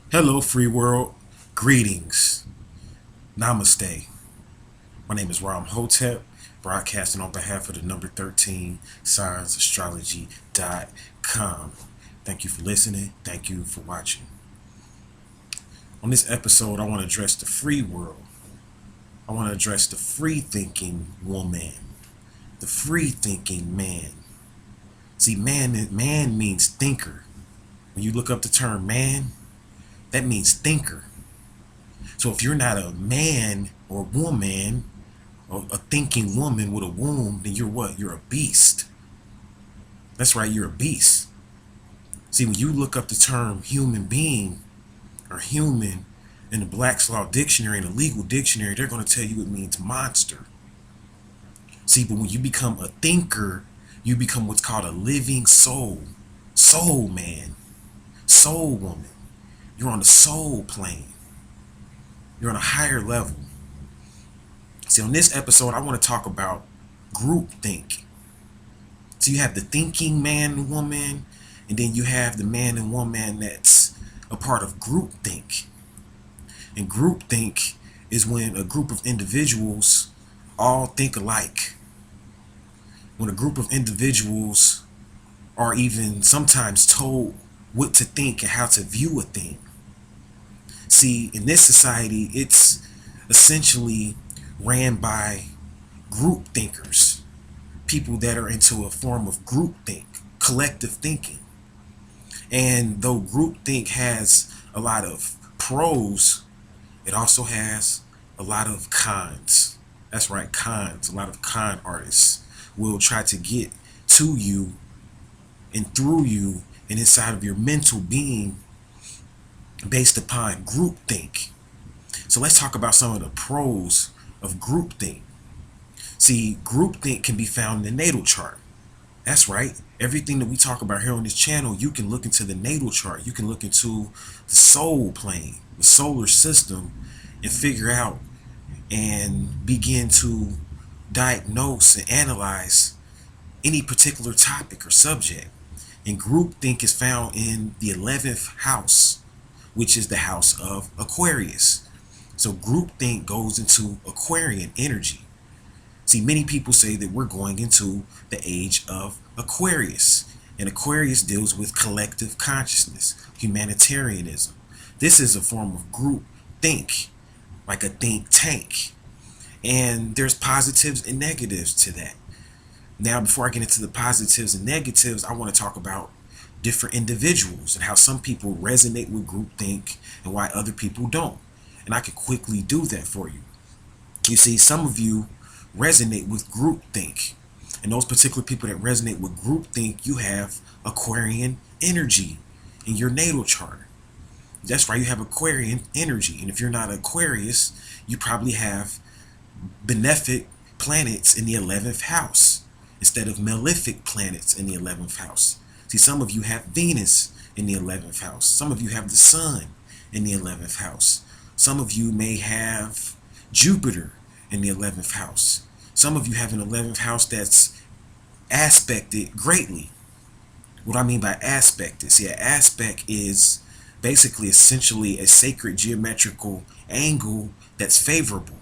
Hello, free world. Greetings. Namaste. My name is Ram Hotep, broadcasting on behalf of the number 13 ScienceAstrology.com. Thank you for listening. Thank you for watching. On this episode, I want to address the free world. I want to address the free thinking woman, the free thinking man. See, man means thinker. When you look up the term man, that means thinker. So if you're not a man or woman, or a thinking woman with a womb, then you're what? You're a beast. That's right, you're a beast. See, when you look up the term human being or human in the Black's Law Dictionary, in the legal dictionary, they're going to tell you it means monster. See, but when you become a thinker, you become what's called a living soul. Soul man. Soul woman. You're on the soul plane. You're on a higher level. See, on this episode, I want to talk about group think. So you have the thinking man and woman, and then you have the man and woman that's a part of group think. And group think is when a group of individuals all think alike. When a group of individuals are even sometimes told what to think and how to view a thing. See, in this society, it's essentially ran by group thinkers, people that are into a form of group think, collective thinking. And though group think has a lot of pros, it also has a lot of cons. That's right, cons. A lot of con artists will try to get to you and through you and inside of your mental being based upon group think. So let's talk about some of the pros of groupthink. See, groupthink can be found in the natal chart. That's right. Everything that we talk about here on this channel, you can look into the natal chart. You can look into the soul plane, the solar system, and figure out and begin to diagnose and analyze any particular topic or subject. And groupthink is found in the 11th house, which is the house of Aquarius. So groupthink goes into Aquarian energy. See, many people say that we're going into the age of Aquarius. And Aquarius deals with collective consciousness, humanitarianism. This is a form of group think, like a think tank. And there's positives and negatives to that. Now, before I get into the positives and negatives, I want to talk about different individuals and how some people resonate with groupthink and why other people don't. And I can quickly do that for you. You see, some of you resonate with groupthink. And those particular people that resonate with groupthink, you have Aquarian energy in your natal chart. That's right, you have Aquarian energy. And if you're not Aquarius, you probably have benefic planets in the 11th house instead of malefic planets in the 11th house. See, some of you have Venus in the 11th house. Some of you have the Sun in the 11th house. Some of you may have Jupiter in the 11th house. Some of you have an 11th house that's aspected greatly. What I mean by aspected, see, an aspect is basically essentially a sacred geometrical angle that's favorable.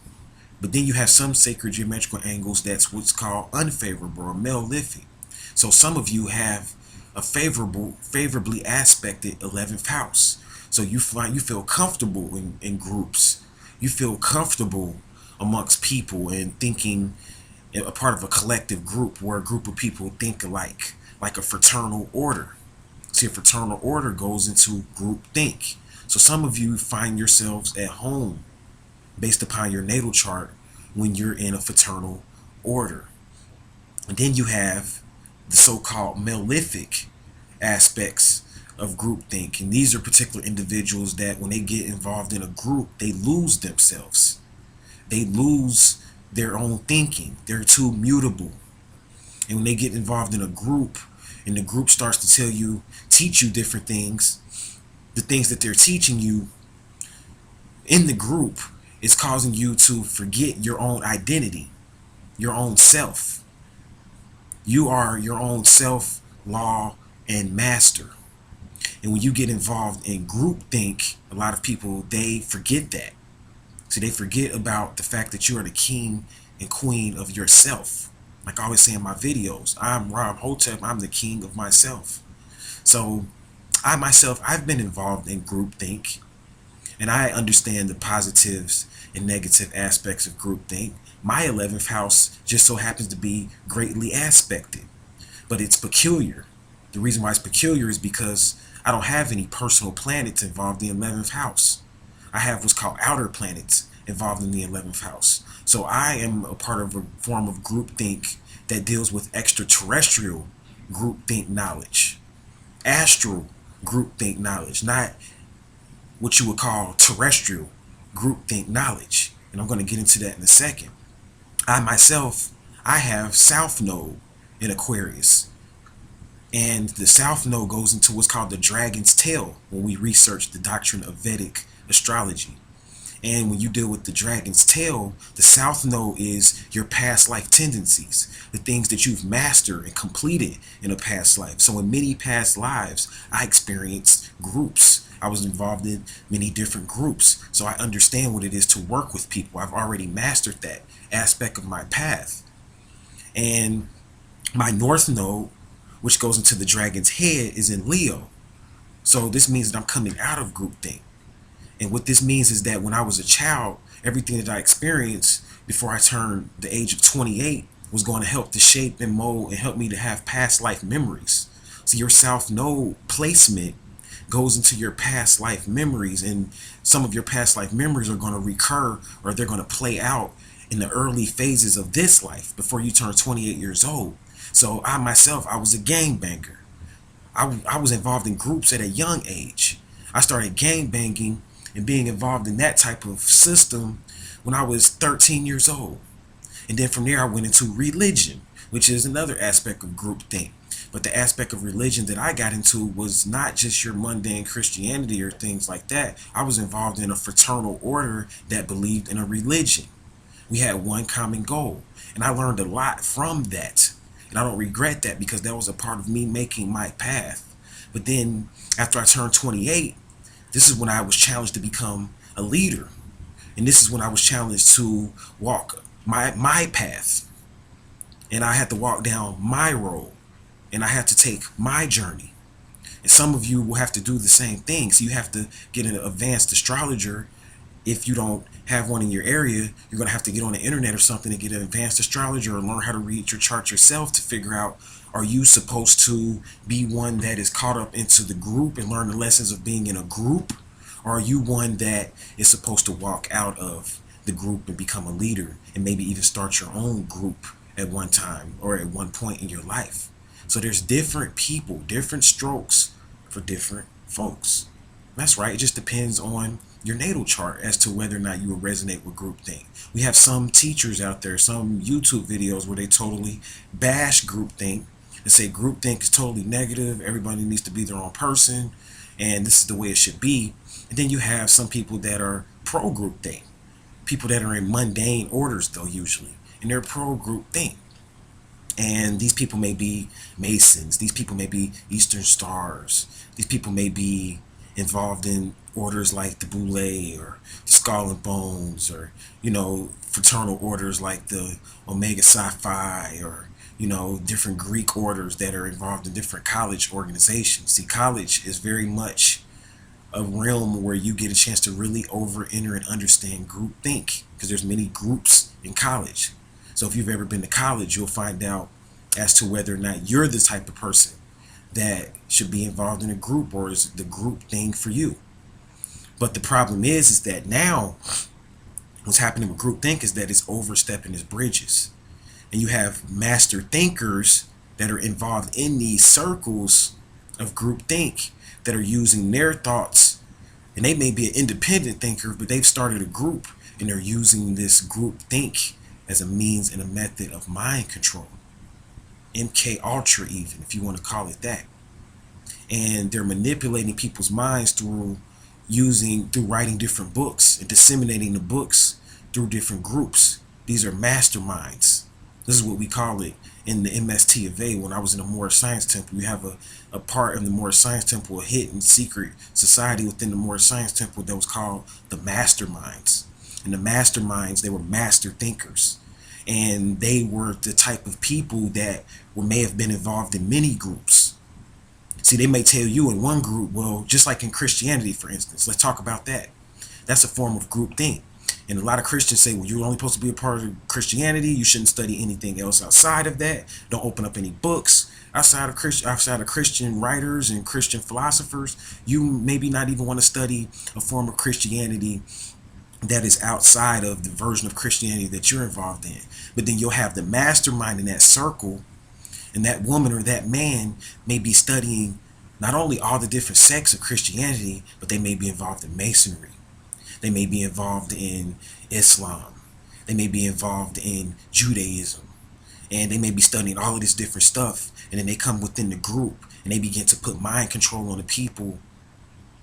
But then you have some sacred geometrical angles that's what's called unfavorable or malefic. So some of you have a favorably aspected 11th house. So you feel comfortable in groups. You feel comfortable amongst people and thinking a part of a collective group where a group of people think alike, like a fraternal order. See, a fraternal order goes into group think. So some of you find yourselves at home based upon your natal chart when you're in a fraternal order. And then you have the so-called malefic aspects of groupthink. And these are particular individuals that when they get involved in a group, they lose themselves. They lose their own thinking. They're too mutable. And when they get involved in a group and the group starts to teach you different things, the things that they're teaching you in the group is causing you to forget your own identity, your own self. You are your own self, law, and master. And when you get involved in groupthink, a lot of people, they forget that. So they forget about the fact that you are the king and queen of yourself. Like I always say in my videos, I'm Rob Hotep, I'm the king of myself. So I myself, I've been involved in groupthink, and I understand the positives and negative aspects of groupthink. My 11th house just so happens to be greatly aspected, but it's peculiar. The reason why it's peculiar is because I don't have any personal planets involved in the 11th house. I have what's called outer planets involved in the 11th house. So I am a part of a form of groupthink that deals with extraterrestrial groupthink knowledge, astral groupthink knowledge, not what you would call terrestrial groupthink knowledge. And I'm going to get into that in a second. I myself, I have South Node in Aquarius. And the South Node goes into what's called the dragon's tail when we research the doctrine of Vedic astrology. And when you deal with the dragon's tail, the South Node is your past life tendencies, the things that you've mastered and completed in a past life. So in many past lives, I experienced groups. I was involved in many different groups. So I understand what it is to work with people. I've already mastered that aspect of my path. And my North Node, which goes into the dragon's head, is in Leo. So this means that I'm coming out of groupthink. And what this means is that when I was a child, everything that I experienced before I turned the age of 28 was going to help to shape and mold and help me to have past life memories. So your South Node placement goes into your past life memories, and some of your past life memories are going to recur, or they're going to play out in the early phases of this life before you turn 28 years old. So I myself, I was a gangbanger. I was involved in groups at a young age. I started gangbanging and being involved in that type of system when I was 13 years old. And then from there I went into religion, which is another aspect of groupthink. But the aspect of religion that I got into was not just your mundane Christianity or things like that. I was involved in a fraternal order that believed in a religion. We had one common goal, and I learned a lot from that. And I don't regret that because that was a part of me making my path. But then after I turned 28, this is when I was challenged to become a leader. And this is when I was challenged to walk my path. And I had to walk down my road. And I had to take my journey. And some of you will have to do the same thing. So you have to get an advanced astrologer. If you don't have one in your area, you're going to have to get on the internet or something to get an advanced astrologer or learn how to read your chart yourself to figure out, are you supposed to be one that is caught up into the group and learn the lessons of being in a group? Or are you one that is supposed to walk out of the group and become a leader and maybe even start your own group at one time or at one point in your life? So there's different people, different strokes for different folks. That's right. It just depends on your natal chart as to whether or not you will resonate with groupthink. We have some teachers out there, some YouTube videos where they totally bash groupthink and say groupthink is totally negative. Everybody needs to be their own person, and this is the way it should be. And then you have some people that are pro groupthink, people that are in mundane orders though usually, and they're pro groupthink. And these people may be Masons. These people may be Eastern Stars. These people may be involved in orders like the Boule or Skull and Bones, or, fraternal orders like the Omega Psi Phi, or, different Greek orders that are involved in different college organizations. See, college is very much a realm where you get a chance to really enter and understand groupthink, because there's many groups in college. So if you've ever been to college, you'll find out as to whether or not you're the type of person that should be involved in a group, or is the group thing for you. But the problem is that now what's happening with groupthink is that it's overstepping its bridges. And you have master thinkers that are involved in these circles of groupthink that are using their thoughts. And they may be an independent thinker, but they've started a group and they're using this group think as a means and a method of mind control. MK Ultra, even, if you want to call it that. And they're manipulating people's minds through writing different books and disseminating the books through different groups. These are masterminds. This is what we call it in the MST of A, when I was in the Moorish Science Temple, you have a part of the Moorish Science Temple, a hidden secret society within the Moorish Science Temple that was called the Masterminds. And the Masterminds, they were master thinkers. And they were the type of people that may have been involved in many groups. See, they may tell you in one group, well, just like in Christianity, for instance, let's talk about that. That's a form of groupthink. And a lot of Christians say, well, you're only supposed to be a part of Christianity. You shouldn't study anything else outside of that. Don't open up any books outside of Christian writers and Christian philosophers. You maybe not even want to study a form of Christianity that is outside of the version of Christianity that you're involved in. But then you'll have the mastermind in that circle, and that woman or that man may be studying not only all the different sects of Christianity, but they may be involved in Masonry. They may be involved in Islam. They may be involved in Judaism. And they may be studying all of this different stuff. And then they come within the group and they begin to put mind control on the people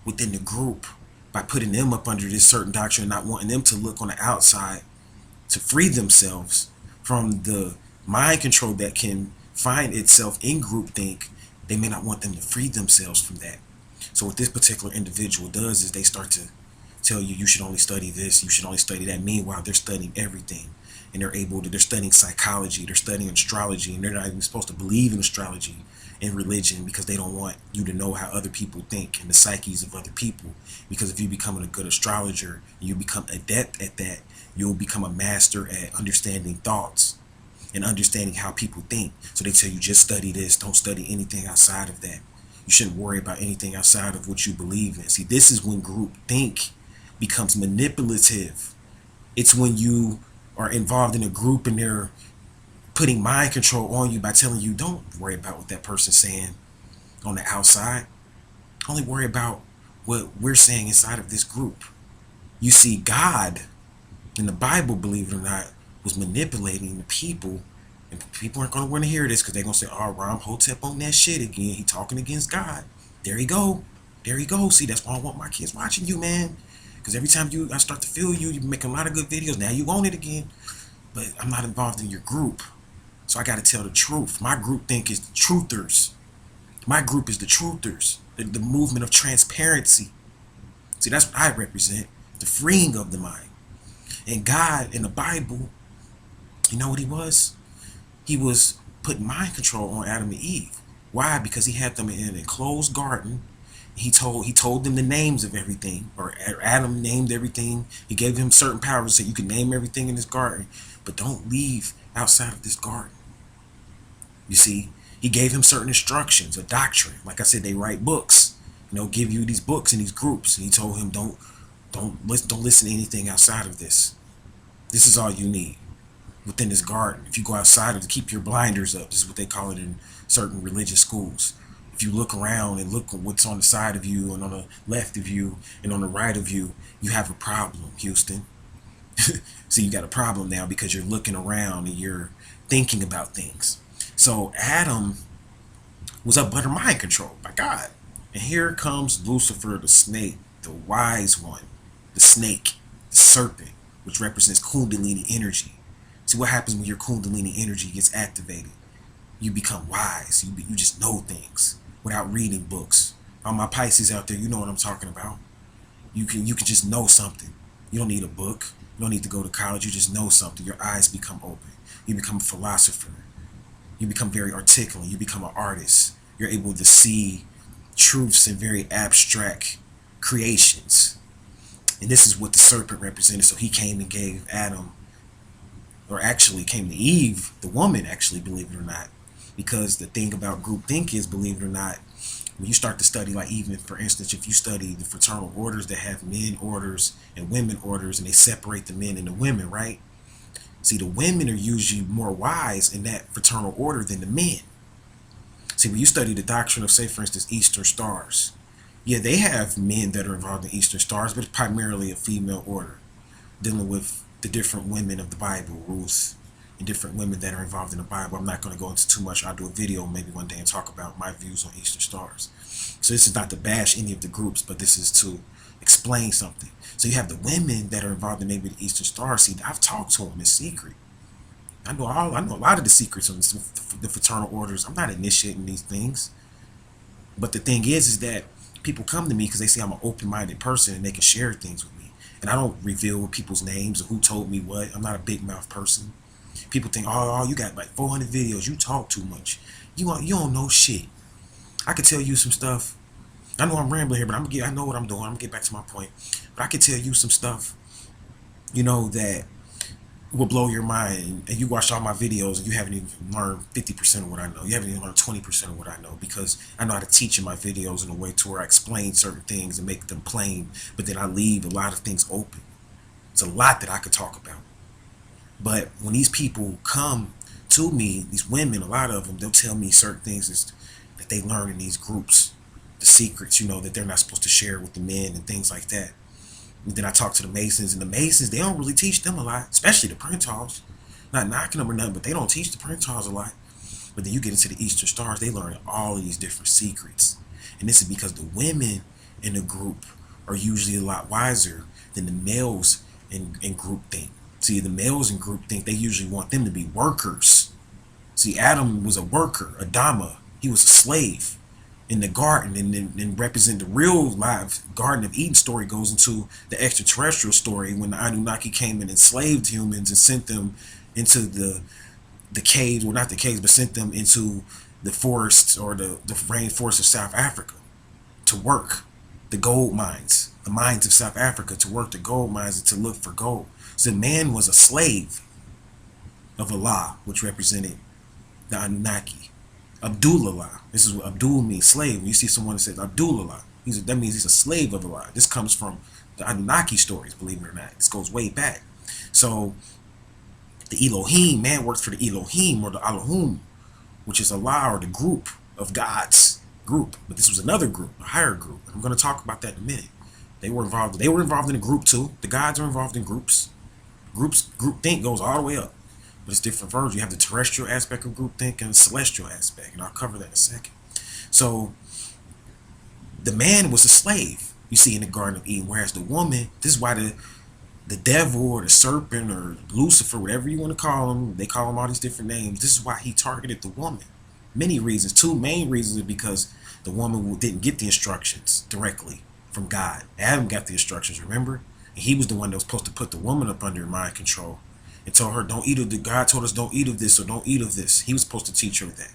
within the group by putting them up under this certain doctrine, not wanting them to look on the outside to free themselves from the mind control that can find itself in groupthink. They may not want them to free themselves from that. So what this particular individual does is they start to tell you, you should only study this, you should only study that. Meanwhile, they're studying everything. And they're studying psychology, they're studying astrology, and they're not even supposed to believe in astrology and religion because they don't want you to know how other people think and the psyches of other people. Because if you become a good astrologer, you become adept at that, you'll become a master at understanding thoughts and understanding how people think. So they tell you, just study this, don't study anything outside of that. You shouldn't worry about anything outside of what you believe in. See, this is when group think becomes manipulative. It's when you are involved in a group and they're putting mind control on you by telling you, don't worry about what that person's saying on the outside. Only worry about what we're saying inside of this group. You see, God in the Bible, believe it or not, was manipulating the people, and people aren't going to want to hear this because they're going to say, oh, Ram Hotep on that shit again. He talking against God. There you go. There you go. See, that's why I want my kids watching you, man. Because every time I start to feel you, you're making a lot of good videos. Now you own it again. But I'm not involved in your group. So I got to tell the truth. My group think is the truthers. My group is the truthers. The movement of transparency. See, that's what I represent. The freeing of the mind. And God in the Bible, you know what he was? He was putting mind control on Adam and Eve. Why? Because he had them in an enclosed garden. He told them the names of everything, or Adam named everything. He gave him certain powers, so you can name everything in this garden, but don't leave outside of this garden. You see, he gave him certain instructions, a doctrine. Like I said, they write books, give you these books in these groups. And he told him, don't listen to anything outside of this. This is all you need within this garden. If you go outside of it, keep your blinders up. This is what they call it in certain religious schools. If you look around and look at what's on the side of you and on the left of you and on the right of you, you have a problem, Houston. So you got a problem now because you're looking around and you're thinking about things. So Adam was up under mind control by God. And here comes Lucifer, the snake, the wise one, the snake, the serpent, which represents Kundalini energy. See what happens when your Kundalini energy gets activated. You become wise. You just know things without reading books. All my Pisces out there, you know what I'm talking about. You can just know something. You don't need a book. You don't need to go to college. You just know something. Your eyes become open. You become a philosopher. You become very articulate. You become an artist. You're able to see truths in very abstract creations. And this is what the serpent represented. So he came and gave Adam, or actually came to Eve, the woman, actually, believe it or not. Because the thing about groupthink is, believe it or not, when you start to study, like even for instance, if you study the fraternal orders that have men orders and women orders, and they separate the men and the women, right? See, the women are usually more wise in that fraternal order than the men. See, when you study the doctrine of, say, for instance, Eastern Stars, yeah, they have men that are involved in Eastern Stars, but it's primarily a female order, dealing with the different women of the Bible, Ruth, and different women that are involved in the Bible. I'm not going to go into too much. I'll do a video maybe one day and talk about my views on Eastern Stars. So this is not to bash any of the groups, but this is to explain something. So you have the women that are involved in maybe the Eastern Stars. See, I've talked to them in secret. I know a lot of the secrets of the fraternal orders. I'm not initiating these things. But the thing is that people come to me because they see I'm an open-minded person and they can share things with me. And I don't reveal people's names or who told me what. I'm not a big mouth person. People think, oh, you got like 400 videos. You talk too much. You don't know shit. I could tell you some stuff. I know I'm rambling here, but I know what I'm doing. I'm gonna get back to my point. But I could tell you some stuff, that will blow your mind. And you watch all my videos and you haven't even learned 50% of what I know. You haven't even learned 20% of what I know, because I know how to teach in my videos in a way to where I explain certain things and make them plain, but then I leave a lot of things open. It's a lot that I could talk about. But when these people come to me, these women, a lot of them, they'll tell me certain things that they learn in these groups, the secrets, that they're not supposed to share with the men and things like that. And then I talk to the Masons, and the Masons, they don't really teach them a lot, especially the Prentals. Not knocking them or nothing, but they don't teach the Prentals a lot. But then you get into the Eastern Stars, they learn all of these different secrets. And this is because the women in the group are usually a lot wiser than the males in group think. See, the males in group think they usually want them to be workers. See, Adam was a worker, Adama. He was a slave in the garden, and then represent the real live Garden of Eden story goes into the extraterrestrial story when the Anunnaki came and enslaved humans and sent them into the caves, well, not the caves, but sent them into the forests or the rainforests of South Africa to work the gold mines, the mines of South Africa, to work the gold mines and to look for gold. So man was a slave of Allah, which represented the Anunnaki. Abdullah. This is what Abdul means, slave. When you see someone that says Abdullah, that means he's a slave of Allah. This comes from the Anunnaki stories, believe it or not. This goes way back. So the Elohim, man works for the Elohim or the Elohim, which is Allah or the group of gods group. But this was another group, a higher group. I'm going to talk about that in a minute. They were involved in a group too. The gods are involved in groups. Group think goes all the way up. But it's different versions. You have the terrestrial aspect of groupthink and the celestial aspect, and I'll cover that in a second. So the man was a slave, you see, in the Garden of Eden, whereas the woman, this is why the devil or the serpent or Lucifer, whatever you want to call him, they call him all these different names. This is why he targeted the woman. Many reasons. Two main reasons are because the woman didn't get the instructions directly from God. Adam got the instructions, remember? And he was the one that was supposed to put the woman up under mind control and told her, don't eat of the, God told us don't eat of this, or don't eat of this. He was supposed to teach her that.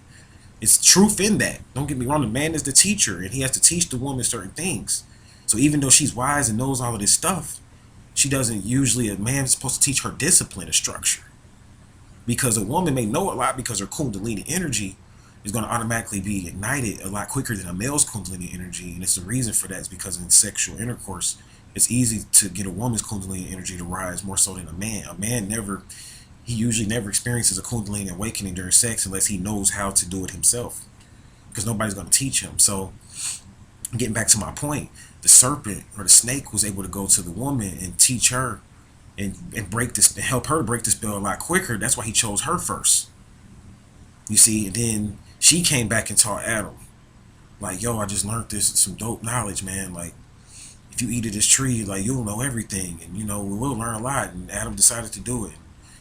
It's truth in that. Don't get me wrong, the man is the teacher, and he has to teach the woman certain things. So even though she's wise and knows all of this stuff, she doesn't usually, a man is supposed to teach her discipline and structure. Because a woman may know a lot because her Kundalini energy is going to automatically be ignited a lot quicker than a male's Kundalini energy. And it's the reason for that is because in sexual intercourse, it's easy to get a woman's Kundalini energy to rise more so than a man. A man he usually never experiences a Kundalini awakening during sex unless he knows how to do it himself, because nobody's going to teach him. So getting back to my point, the serpent or the snake was able to go to the woman and teach her and break this, and help her break the spell a lot quicker. That's why he chose her first. You see, and then she came back and taught Adam, like, yo, I just learned this, some dope knowledge, man. Like, if you eat of this tree, like, you'll know everything, and we will learn a lot. And Adam decided to do it.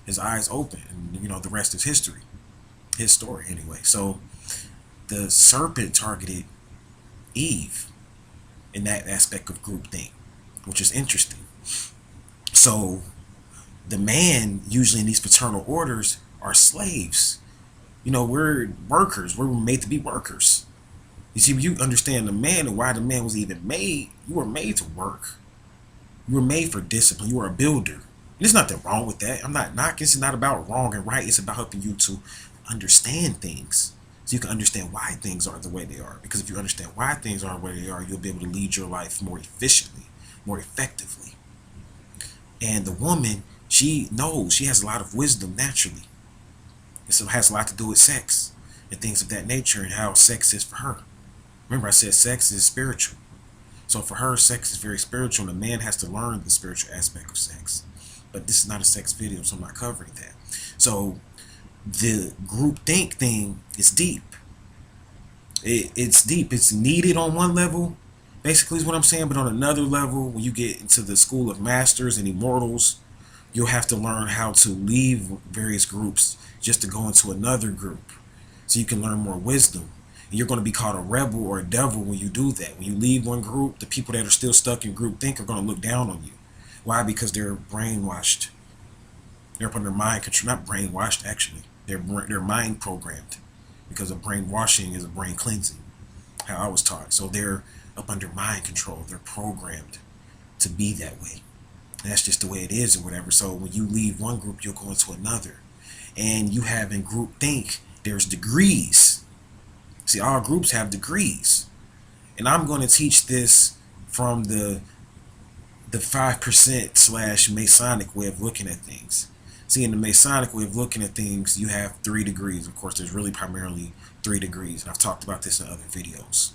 His eyes open, and the rest is history. His story, anyway. So the serpent targeted Eve in that aspect of groupthink, which is interesting. So the man, usually in these fraternal orders, are slaves. We're workers. We're made to be workers. You see, when you understand the man and why the man was even made, you were made to work. You were made for discipline. You were a builder. And there's nothing wrong with that. I'm not knocking. It's not about wrong and right. It's about helping you to understand things so you can understand why things are the way they are. Because if you understand why things are the way they are, you'll be able to lead your life more efficiently, more effectively. And the woman, she knows, she has a lot of wisdom naturally. It has a lot to do with sex and things of that nature and how sex is for her. Remember, I said sex is spiritual. So for her, sex is very spiritual, and a man has to learn the spiritual aspect of sex. But this is not a sex video, so I'm not covering that. So the group think thing is deep. It's deep. It's needed on one level, basically is what I'm saying. But on another level, when you get into the school of masters and immortals, You'll have to learn how to leave various groups just to go into another group so you can learn more wisdom. And you're going to be called a rebel or a devil when you do that. When you leave one group, the people that are still stuck in group think are going to look down on you. Why? Because they're brainwashed. They're up on their mind control. Not brainwashed, actually. They're mind programmed, because a brainwashing is a brain cleansing, how I was taught. So they're up under mind control. They're programmed to be that way. And that's just the way it is or whatever. So when you leave one group, you'll go into another. And you have in group think, there's degrees. See, all groups have degrees. And I'm going to teach this from the 5% slash Masonic way of looking at things. See, in the Masonic way of looking at things, you have 3 degrees. Of course, there's really primarily 3 degrees. And I've talked about this in other videos.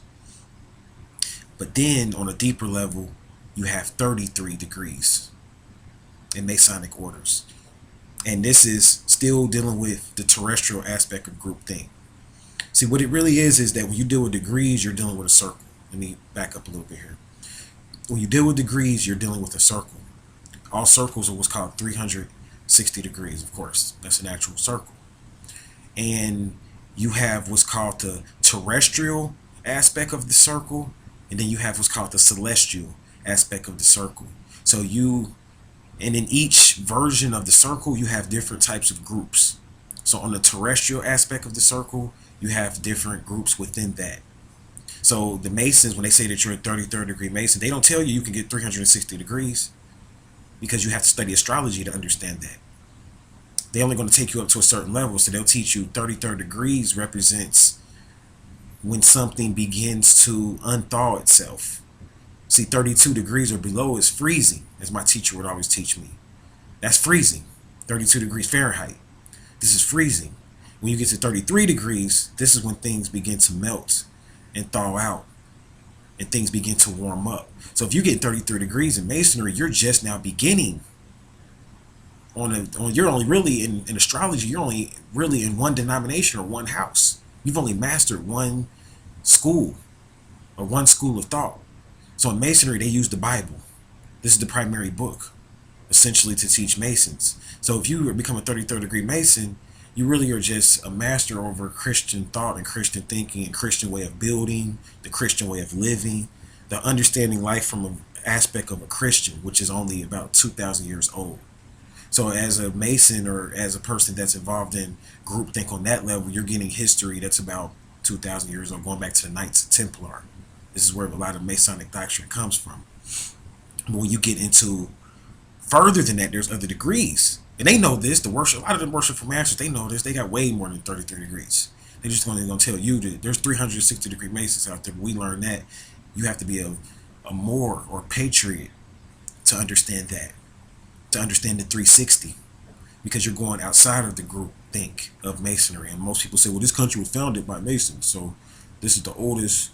But then on a deeper level, you have 33 degrees in Masonic orders. And this is still dealing with the terrestrial aspect of groupthink. See, what it really is that when you deal with degrees, you're dealing with a circle. Let me back up a little bit here. When you deal with degrees, you're dealing with a circle. All circles are what's called 360 degrees, of course. That's an actual circle. And you have what's called the terrestrial aspect of the circle, and then you have what's called the celestial aspect of the circle. And in each version of the circle, you have different types of groups. So on the terrestrial aspect of the circle, you have different groups within that. So the Masons, when they say that you're a 33rd degree Mason, they don't tell you can get 360 degrees, because you have to study astrology to understand that. They're only going to take you up to a certain level. So they'll teach you 33rd degrees represents when something begins to unthaw itself. See, 32 degrees or below is freezing, as my teacher would always teach me. That's freezing. 32 degrees Fahrenheit. This is freezing. When you get to 33 degrees, this is when things begin to melt and thaw out, and things begin to warm up. So if you get 33 degrees in Masonry, you're just now beginning you're only really in astrology, you're only really in one denomination or one house. You've only mastered one school or one school of thought. So in Masonry, they use the Bible. This is the primary book, essentially, to teach Masons. So if you become a 33rd degree Mason, you really are just a master over Christian thought and Christian thinking and Christian way of building, the Christian way of living, the understanding life from an aspect of a Christian, which is only about 2,000 years old. So as a Mason, or as a person that's involved in groupthink on that level, you're getting history that's about 2,000 years old, going back to the Knights Templar. This is where a lot of Masonic doctrine comes from. But when you get into further than that, there's other degrees. And they know this. A lot of the worshipful masters, they know this. They got way more than 33 degrees. They're just going to tell you that there's 360 degree Masons out there. But we learn that you have to be a Moor or patriot to understand that. To understand the 360, because you're going outside of the group think of Masonry. And most people say, well, this country was founded by Masons, so this is the oldest,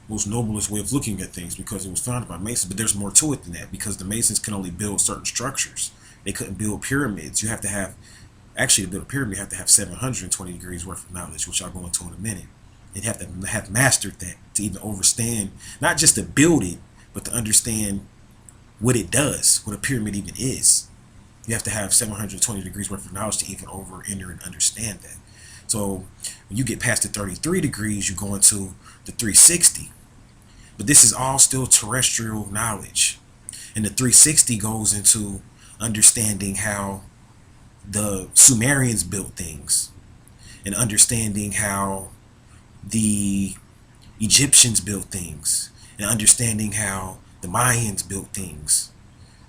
most noblest way of looking at things, because it was founded by Masons. But there's more to it than that, because the Masons can only build certain structures. They couldn't build pyramids. You have to have, actually, to build a pyramid, you have to have 720 degrees worth of knowledge, which I'll go into in a minute. You'd have to have mastered that to even understand, not just to build it, but to understand what it does, what a pyramid even is. You have to have 720 degrees worth of knowledge to even enter and understand that. So when you get past the 33 degrees, you go into the 360. But this is all still terrestrial knowledge. And the 360 goes into understanding how the Sumerians built things, and understanding how the Egyptians built things, and understanding how the Mayans built things.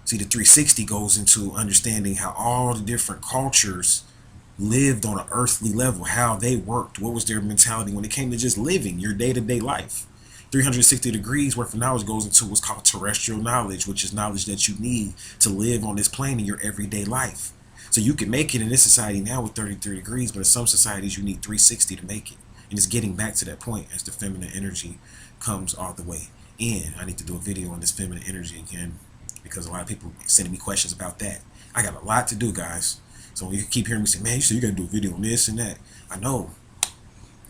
See, the 360 goes into understanding how all the different cultures lived on an earthly level, how they worked, what was their mentality when it came to just living your day-to-day life. 360 degrees worth of knowledge goes into what's called terrestrial knowledge, which is knowledge that you need to live on this plane in your everyday life. So you can make it in this society now with 33 degrees, but in some societies you need 360 to make it. And it's getting back to that point as the feminine energy comes all the way in. I need to do a video on this feminine energy again, because a lot of people sending me questions about that. I got a lot to do, guys. So when you keep hearing me say, man, you got to do a video on this and that, I know,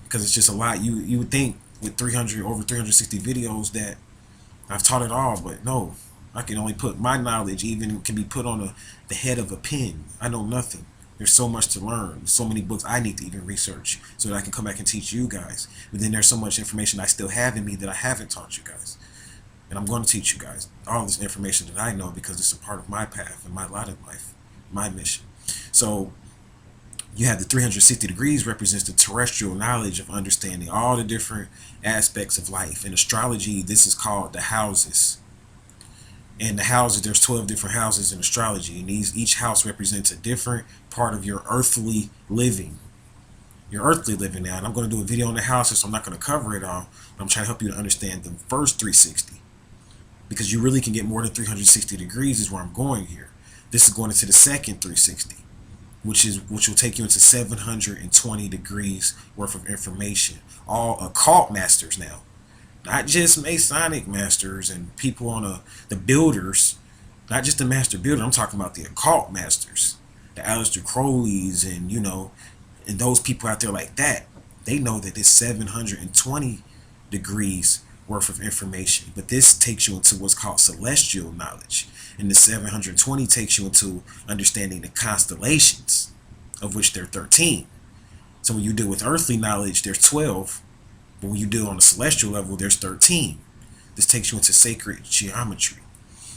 because it's just a lot. You would think with over 360 videos that I've taught it all, but no. I can only put my knowledge, even can be put on the head of a pen. I know nothing. There's so much to learn. So many books I need to even research so that I can come back and teach you guys. But then there's so much information I still have in me that I haven't taught you guys. And I'm going to teach you guys all this information that I know because it's a part of my path and my lot in life, my mission. So you have the 360 degrees represents the terrestrial knowledge of understanding all the different aspects of life. In astrology, this is called the houses. And the houses, there's 12 different houses in astrology, and each house represents a different part of your earthly living. Your earthly living now. And I'm going to do a video on the houses, so I'm not going to cover it all. But I'm trying to help you to understand the first 360. Because you really can get more than 360 degrees is where I'm going here. This is going into the second 360, which will take you into 720 degrees worth of information. All occult masters now. Not just Masonic masters and people on the builders, not just the master builder. I'm talking about the occult masters, the Aleister Crowleys, and and those people out there like that. They know that it's 720 degrees worth of information. But this takes you into what's called celestial knowledge, and the 720 takes you into understanding the constellations, of which there are 13. So when you deal with earthly knowledge, there's 12. But when you deal on the celestial level, there's 13. This takes you into sacred geometry.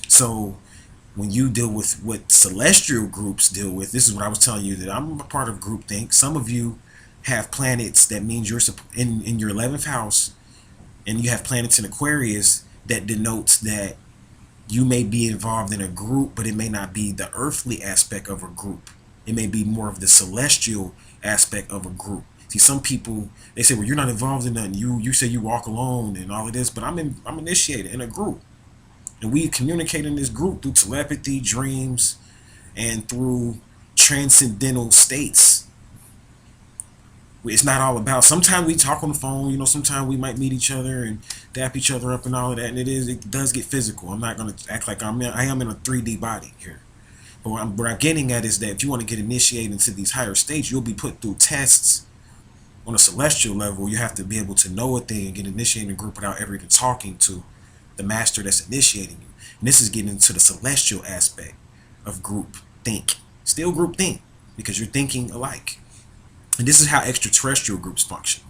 So when you deal with what celestial groups deal with, this is what I was telling you, that I'm a part of groupthink. Some of you have planets that means you're in your 11th house, and you have planets in Aquarius that denotes that you may be involved in a group, but it may not be the earthly aspect of a group. It may be more of the celestial aspect of a group. See, some people, they say, well, you're not involved in nothing. You say you walk alone and all of this, but I'm initiated in a group. And we communicate in this group through telepathy, dreams, and through transcendental states. It's not all about, sometimes we talk on the phone, sometimes we might meet each other and dap each other up and all of that, and it does get physical. I'm not going to act like I am in a 3D body here. But what I'm getting at is that if you want to get initiated into these higher states, you'll be put through tests. On a celestial level, you have to be able to know a thing and get initiated in a group without ever even talking to the master that's initiating you. And this is getting into the celestial aspect of group think. Still group think, because you're thinking alike. And this is how extraterrestrial groups function.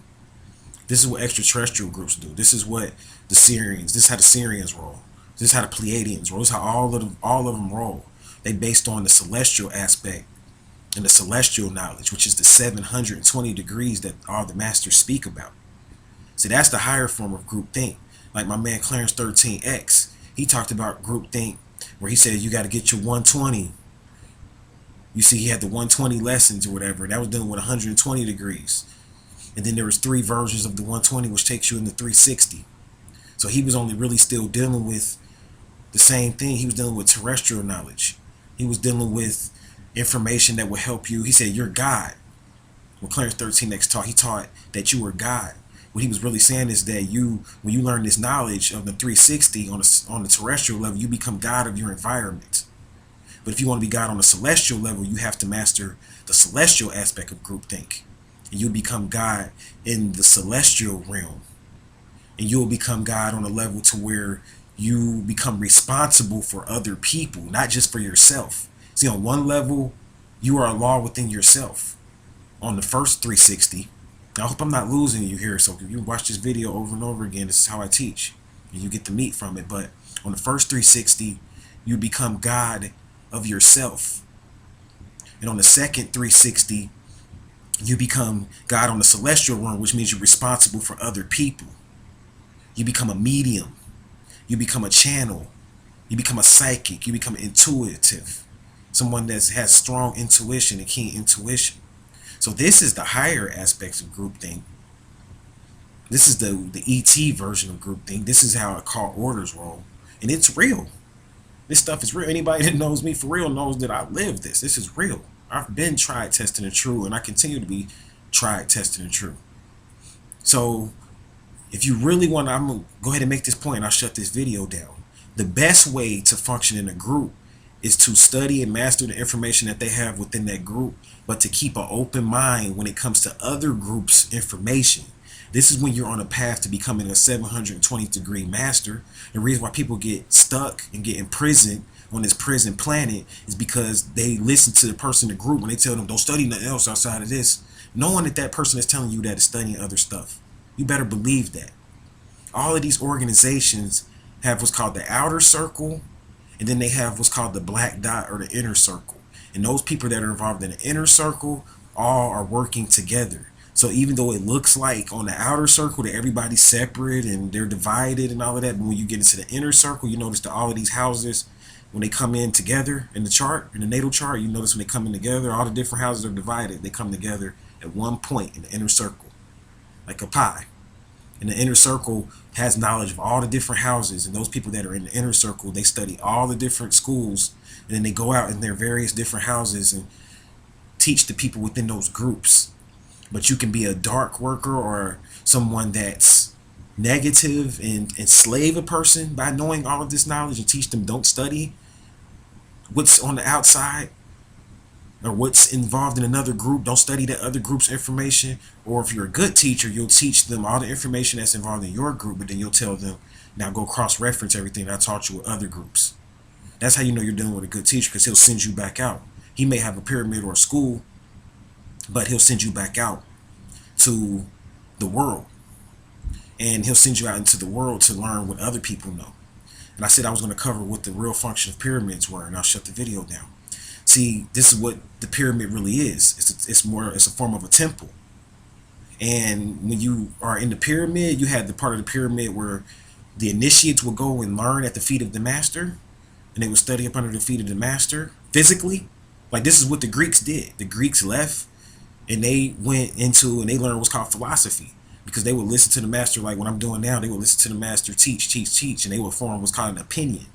This is what extraterrestrial groups do. This is what the Syrians, this is how the Syrians roll. This is how the Pleiadians roll. This is how all of them roll. They based on the celestial aspect and the celestial knowledge, which is the 720 degrees that all the masters speak about. See, that's the higher form of groupthink. Like my man Clarence 13X, he talked about groupthink, where he said you got to get your 120. You see, he had the 120 lessons or whatever. That was done with 120 degrees. And then there was 3 versions of the 120, which takes you into 360. So he was only really still dealing with the same thing. He was dealing with terrestrial knowledge. He was dealing with information that will help you. He said, you're God. When Clarence 13X taught, he taught that you were God. What he was really saying is that when you learn this knowledge of the 360 on the terrestrial level, you become God of your environment. But if you want to be God on the celestial level, you have to master the celestial aspect of groupthink. And you'll become God in the celestial realm. And you'll become God on a level to where you become responsible for other people, not just for yourself. See, on one level, you are a law within yourself. On the first 360, I hope I'm not losing you here, so if you watch this video over and over again, this is how I teach, and you get the meat from it. But on the first 360, you become God of yourself. And on the second 360, you become God on the celestial realm, which means you're responsible for other people. You become a medium. You become a channel. You become a psychic. You become intuitive. Someone that has strong intuition and keen intuition. So this is the higher aspects of groupthink. This is the ET version of groupthink. This is how occult orders roll. And it's real. This stuff is real. Anybody that knows me for real knows that I live this. This is real. I've been tried, tested, and true, and I continue to be tried, tested, and true. So if you really want to, I'm going to go ahead and make this point, and I'll shut this video down. The best way to function in a group is to study and master the information that they have within that group, but to keep an open mind when it comes to other groups' information. This is when you're on a path to becoming a 720 degree master. The reason why people get stuck and get imprisoned on this prison planet is because they listen to the person in the group when they tell them don't study nothing else outside of this, knowing that that person is telling you that it's studying other stuff. You better believe that. All of these organizations have what's called the outer circle, and then they have what's called the black dot or the inner circle. And those people that are involved in the inner circle all are working together. So even though it looks like on the outer circle that everybody's separate and they're divided and all of that, but when you get into the inner circle, you notice that all of these houses, when they come in together in the chart, in the natal chart, you notice when they come in together, all the different houses are divided. They come together at one point in the inner circle, like a pie. And the inner circle has knowledge of all the different houses, and those people that are in the inner circle, they study all the different schools, and then they go out in their various different houses and teach the people within those groups. But you can be a dark worker or someone that's negative and enslave a person by knowing all of this knowledge and teach them don't study what's on the outside or what's involved in another group. Don't study that other group's information. Or if you're a good teacher, you'll teach them all the information that's involved in your group, but then you'll tell them, now go cross-reference everything I taught you with other groups. That's how you know you're dealing with a good teacher, because he'll send you back out. He may have a pyramid or a school, but he'll send you back out to the world. And he'll send you out into the world to learn what other people know. And I said I was going to cover what the real function of pyramids were, and I'll shut the video down. See, this is what the pyramid really is. It's a form of a temple. And when you are in the pyramid, you have the part of the pyramid where the initiates will go and learn at the feet of the master, and they will study up under the feet of the master physically. Like, this is what the Greeks did. The Greeks left and they went into and they learned what's called philosophy, because they would listen to the master. Like what I'm doing now, they would listen to the master teach, and they would form what's called an opinion,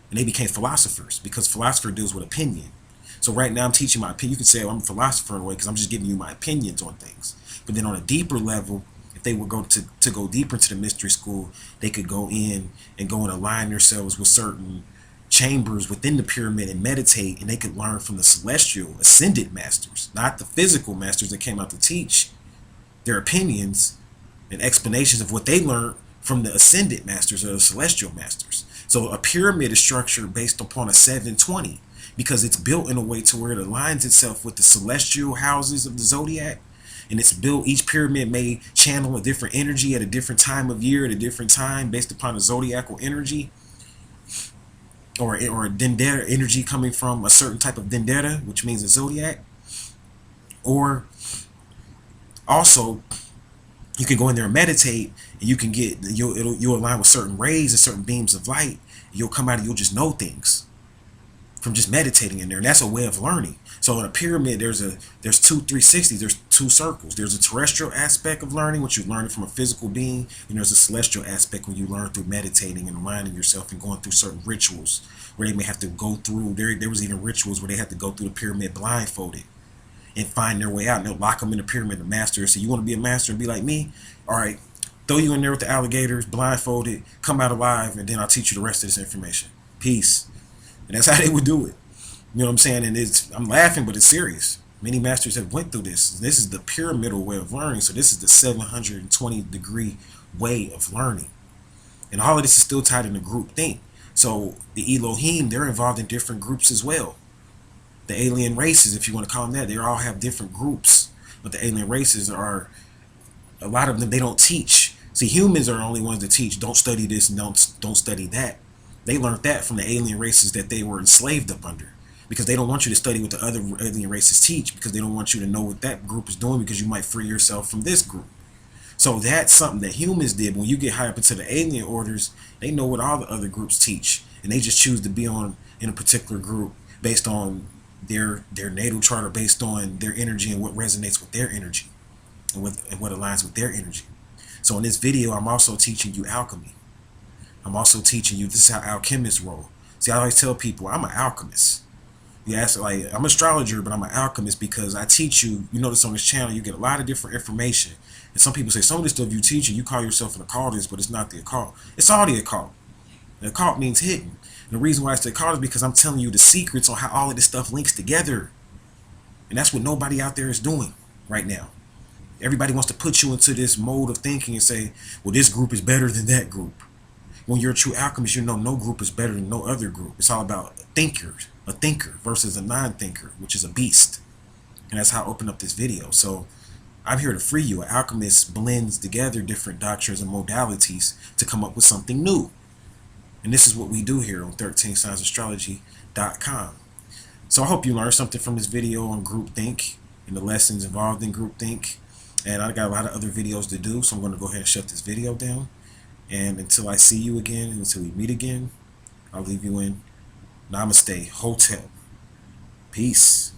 and they became philosophers, because philosopher deals with opinion. So right now I'm teaching my opinion. You can say, oh, I'm a philosopher in a way, because I'm just giving you my opinions on things. But then on a deeper level, if they would go to go deeper into the mystery school, they could go in and go and align themselves with certain chambers within the pyramid and meditate, and they could learn from the celestial ascended masters, not the physical masters that came out to teach their opinions and explanations of what they learned from the ascended masters or the celestial masters. So a pyramid is structured based upon a 720, because it's built in a way to where it aligns itself with the celestial houses of the zodiac. And it's built, each pyramid may channel a different energy at a different time of year, at a different time, based upon the zodiacal energy, or a dendera energy coming from a certain type of dendera, which means a zodiac. Or also, you can go in there and meditate, and you can get, you'll align with certain rays and certain beams of light. You'll come out and you'll just know things from just meditating in there, and that's a way of learning. So in a pyramid, there's two 360s, there's two circles. There's a terrestrial aspect of learning, which you learn from a physical being, and there's a celestial aspect when you learn through meditating and aligning yourself and going through certain rituals where they may have to go through. There was even rituals where they had to go through the pyramid blindfolded and find their way out, and they'll lock them in the pyramid. The master, so you want to be a master and be like me? All right, throw you in there with the alligators, blindfolded, come out alive, and then I'll teach you the rest of this information. Peace. And that's how they would do it. You know what I'm saying? And I'm laughing, but it's serious. Many masters have went through this. This is the pyramidal way of learning. So this is the 720 degree way of learning. And all of this is still tied in the group thing. So the Elohim, they're involved in different groups as well. The alien races, if you want to call them that, they all have different groups. But the alien races are, a lot of them, they don't teach. See, humans are the only ones that teach, don't study this and don't study that. They learned that from the alien races that they were enslaved up under, because they don't want you to study what the other alien races teach, because they don't want you to know what that group is doing, because you might free yourself from this group. So that's something that humans did. When you get high up into the alien orders, they know what all the other groups teach, and they just choose to be in a particular group based on their natal chart, or based on their energy and what resonates with their energy and what aligns with their energy. So in this video, I'm also teaching you alchemy. I'm also teaching you, this is how alchemists roll. See, I always tell people, I'm an alchemist. You ask, like, I'm an astrologer, but I'm an alchemist, because I teach you. You notice on this channel, you get a lot of different information. And some people say, some of this stuff you teach, and you call yourself an occultist, but it's not the occult. It's all the occult. The occult means hidden. And the reason why it's the occult is because I'm telling you the secrets on how all of this stuff links together. And that's what nobody out there is doing right now. Everybody wants to put you into this mode of thinking and say, well, this group is better than that group. When you're a true alchemist, you know no group is better than no other group. It's all about a thinker versus a non-thinker, which is a beast. And that's how I open up this video. So I'm here to free you. An alchemist blends together different doctrines and modalities to come up with something new. And this is what we do here on 13signsastrology.com. So I hope you learned something from this video on groupthink and the lessons involved in groupthink. And I got a lot of other videos to do, so I'm going to go ahead and shut this video down. And until I see you again, and until we meet again, I'll leave you in Namaste Hotel. Peace.